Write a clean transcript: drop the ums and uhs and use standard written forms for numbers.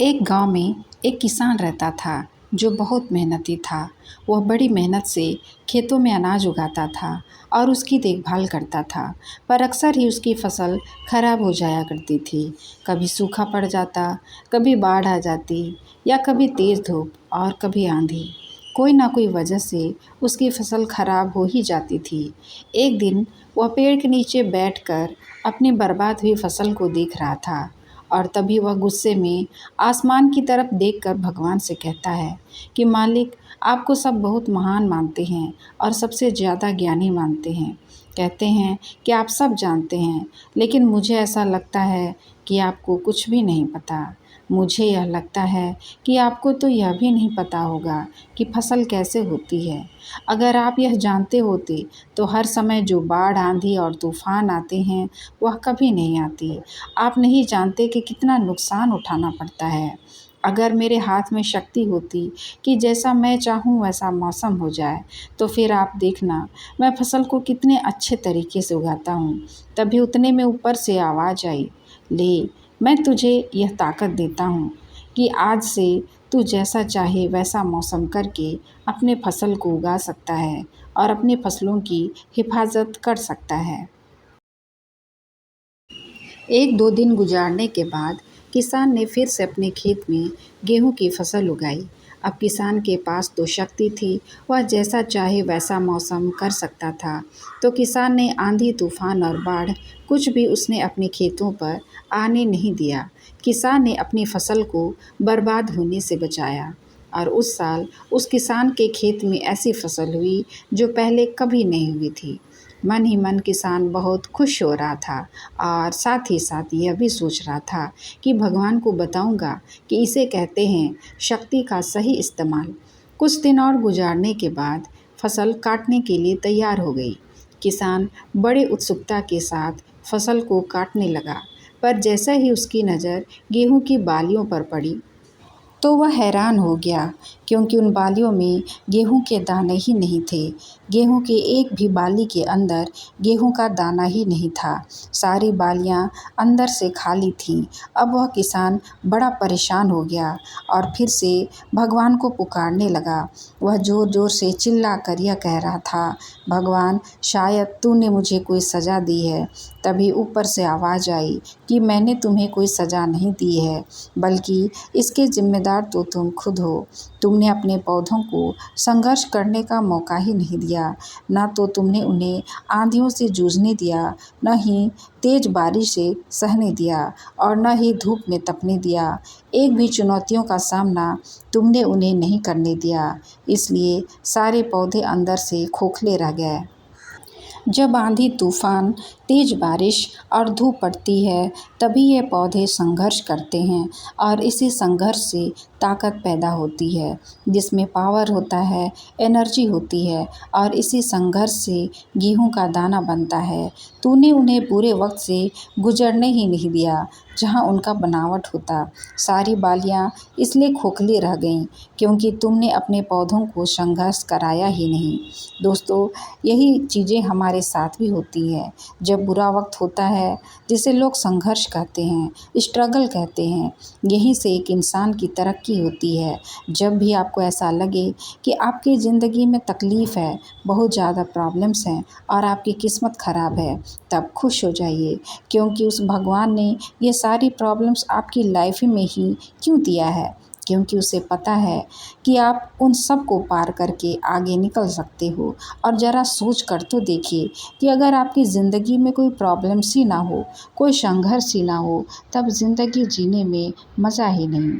एक गांव में एक किसान रहता था जो बहुत मेहनती था। वह बड़ी मेहनत से खेतों में अनाज उगाता था और उसकी देखभाल करता था। पर अक्सर ही उसकी फसल खराब हो जाया करती थी। कभी सूखा पड़ जाता, कभी बाढ़ आ जाती या कभी तेज़ धूप और कभी आंधी। कोई ना कोई वजह से उसकी फसल खराब हो ही जाती थी। एक दिन वह पेड़ के नीचे बैठकर अपनी बर्बाद हुई फसल को देख रहा था और तभी वह गुस्से में आसमान की तरफ देखकर भगवान से कहता है कि मालिक, आपको सब बहुत महान मानते हैं और सबसे ज़्यादा ज्ञानी मानते हैं। कहते हैं कि आप सब जानते हैं, लेकिन मुझे ऐसा लगता है कि आपको कुछ भी नहीं पता। मुझे यह लगता है कि आपको तो यह भी नहीं पता होगा कि फसल कैसे होती है। अगर आप यह जानते होते तो हर समय जो बाढ़, आंधी और तूफान आते हैं वह कभी नहीं आती। आप नहीं जानते कि कितना नुकसान उठाना पड़ता है। अगर मेरे हाथ में शक्ति होती कि जैसा मैं चाहूँ वैसा मौसम हो जाए, तो फिर आप देखना मैं फसल को कितने अच्छे तरीके से उगाता हूँ। तभी उतने में ऊपर से आवाज़ आई, ले, मैं तुझे यह ताकत देता हूँ कि आज से तू जैसा चाहे वैसा मौसम करके अपने फसल को उगा सकता है और अपनी फसलों की हिफाजत कर सकता है। एक दो दिन गुजारने के बाद किसान ने फिर से अपने खेत में गेहूं की फसल उगाई। अब किसान के पास तो शक्ति थी, वह जैसा चाहे वैसा मौसम कर सकता था। तो किसान ने आंधी, तूफान और बाढ़ कुछ भी उसने अपने खेतों पर आने नहीं दिया। किसान ने अपनी फसल को बर्बाद होने से बचाया और उस साल उस किसान के खेत में ऐसी फसल हुई जो पहले कभी नहीं हुई थी। मन ही मन किसान बहुत खुश हो रहा था और साथ ही साथ यह भी सोच रहा था कि भगवान को बताऊंगा कि इसे कहते हैं शक्ति का सही इस्तेमाल। कुछ दिन और गुजारने के बाद फसल काटने के लिए तैयार हो गई। किसान बड़े उत्सुकता के साथ फसल को काटने लगा, पर जैसे ही उसकी नज़र गेहूं की बालियों पर पड़ी तो वह हैरान हो गया, क्योंकि उन बालियों में गेहूं के दाने ही नहीं थे। गेहूं के एक भी बाली के अंदर गेहूं का दाना ही नहीं था। सारी बालियां अंदर से खाली थीं। अब वह किसान बड़ा परेशान हो गया और फिर से भगवान को पुकारने लगा। वह ज़ोर ज़ोर से चिल्ला कर यह कह रहा था, भगवान, शायद तूने मुझे कोई सज़ा दी है। तभी ऊपर से आवाज़ आई कि मैंने तुम्हें कोई सज़ा नहीं दी है, बल्कि इसके जिम्मेदार तो तुम खुद हो। तुमने अपने पौधों को संघर्ष करने का मौका ही नहीं दिया। न तो तुमने उन्हें आंधियों से जूझने दिया, न ही तेज बारिश से सहने दिया और न ही धूप में तपने दिया। एक भी चुनौतियों का सामना तुमने उन्हें नहीं करने दिया। इसलिए सारे पौधे अंदर से खोखले रह गए। जब आंधी, तूफान, तेज बारिश और धूप पड़ती है, तभी ये पौधे संघर्ष करते हैं और इसी संघर्ष से ताकत पैदा होती है, जिसमें पावर होता है, एनर्जी होती है और इसी संघर्ष से गेहूं का दाना बनता है। तूने उन्हें पूरे वक्त से गुजरने ही नहीं दिया जहां उनका बनावट होता। सारी बालियां इसलिए खोखली रह गईं क्योंकि तुमने अपने पौधों को संघर्ष कराया ही नहीं। दोस्तों, यही चीज़ें हमारे साथ भी होती है। जब बुरा वक्त होता है, जिसे लोग संघर्ष कहते हैं, स्ट्रगल कहते हैं, यहीं से एक इंसान की तरक्की होती है। जब भी आपको ऐसा लगे कि आपकी ज़िंदगी में तकलीफ़ है, बहुत ज़्यादा प्रॉब्लम्स हैं और आपकी किस्मत ख़राब है, तब खुश हो जाइए, क्योंकि उस भगवान ने ये सारी प्रॉब्लम्स आपकी लाइफ में ही क्यों दिया है, क्योंकि उसे पता है कि आप उन सब को पार करके आगे निकल सकते हो। और ज़रा सोच कर तो देखिए कि अगर आपकी ज़िंदगी में कोई प्रॉब्लम्स ही ना हो, कोई संघर्ष ही ना हो, तब ज़िंदगी जीने में मज़ा ही नहीं।